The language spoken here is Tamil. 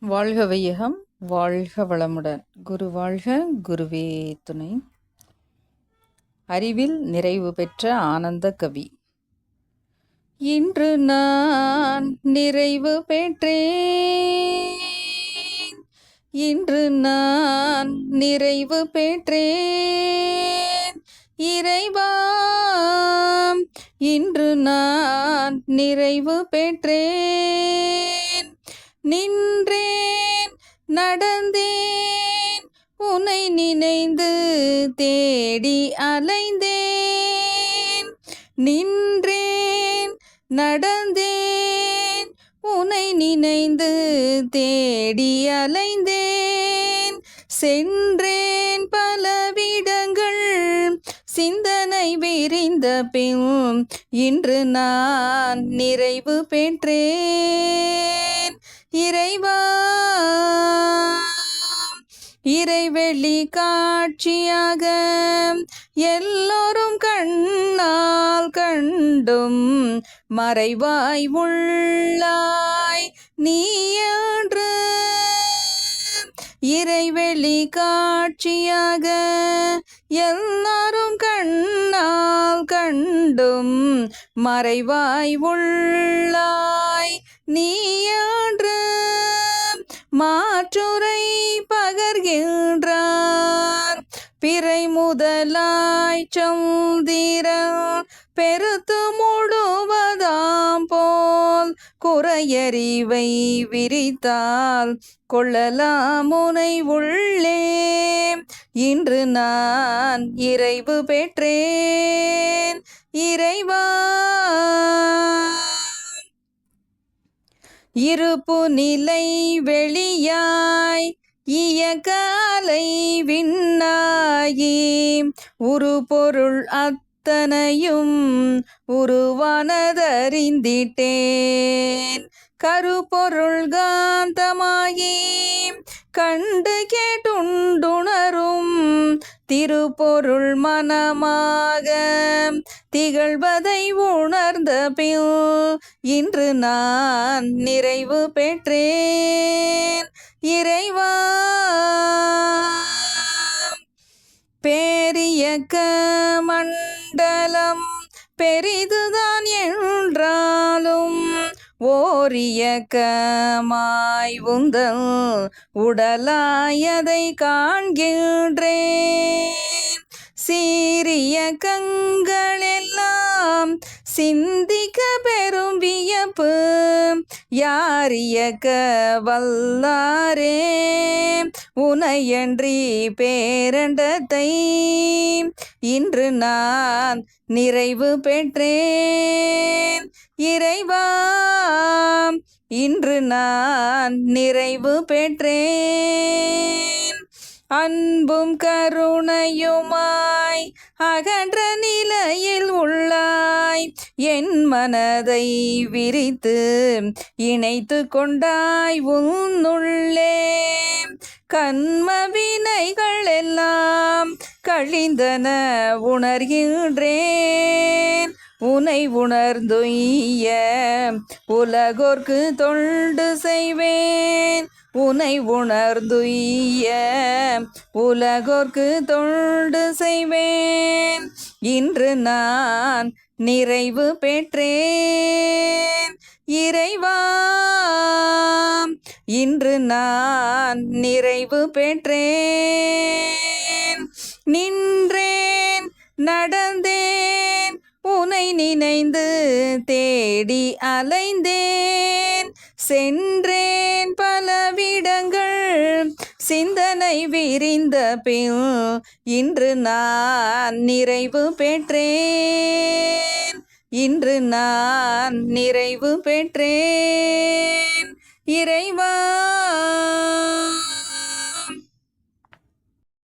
வாழ்க வையகம், வாழ்க வளமுடன். குரு வாழ்க, குருவே துணை. அறிவில் நிறைவு பெற்ற ஆனந்த கவி. இன்று நான் நிறைவு பெற்றேன், இன்று நான் நிறைவு பெற்றேன் இறைவா, இன்று நான் நிறைவு பெற்றேன். நின்றேன் நடந்தேன் உன்னை நினைந்து தேடி அலைந்தேன். நின்றேன் நடந்தேன் உன்னை நினைந்து தேடி அலைந்தேன். சென்றேன் பலவிடங்கள் சிந்தனை விரிந்த பின் இன்று நான் நிறைவு பெற்றேன் இறைவா. இறைவெளி காட்சியாக எல்லோரும் கண்ணால் கண்டும் மறைவாய் உள்ளாய் நீயன்று. இறைவெளி காட்சியாக எல்லாரும் கண்ணால் கண்டும் மறைவாய் உள்ளாய் நீயன்று. மாற்றுரை பகர்கின்றார் பிறை முதலாய் சந்திரன் பெருத்து முழுவதாம் போல் குறையறிவை விரித்தால் கொள்ளலாம் உனை உள்ளே. இன்று நான் இறைவு பெற்றேன் இறைவா. இருப்பு நிலை வெளியாய் இயக்கலை விண்ணாயி உரு பொருள் அத்தனையும் உருவானதறிந்திட்டேன். கருப்பொருள் காந்தமாயி கண்டு கேட்டுண்டுணரும் திருப்பொருள் மனமாக திகழ்வதை உணர்ந்த பின் இன்று நான் நிறைவு பெற்றேன் இறைவா. பேரியக்க மண்டலம் பெரிதுதான் என்றாலும் ஓரியக்கமாய் உந்தல் உடலாயதை காண்கின்றேன். சீரியக்கங்களெல்லாம் சிந்திக்க பெரும் வியப்பு யாரியக்க வல்லாரே உனையன்றி பேரண்டத்தை இன்று நான் நிறைவு பெற்றேன் இறைவா. இன்று நான் நிறைவு பெற்றேன். அன்பும் கருணையுமாய் அகன்ற நிலையில் உள்ளாய் என் மனதை விரித்து இணைத்து கொண்டாய் உன்னுள்ளே. கண்ம வினைகள் எல்லாம் கழிந்தன உணர்கின்றேன். உனை உணர்ந்துய்ய உலகோர்க்கு தொண்டு செய்வேன். உனை உணர்ந்துய்ய உலகோர்க்கு தொண்டு செய்வேன். இன்று நான் நிறைவு பெற்றேன் இறைவா. இன்று நான் நிறைவு பெற்றேன். நின்றேன் நடந்தேன் உனை நினைந்து தேடி அலைந்தேன். சென்றேன் பலவிடங்கள் சிந்தனை விரிந்த பின் இன்று நான் நிறைவு பெற்றேன். இன்று நான் நிறைவு பெற்றேன் இறைவா.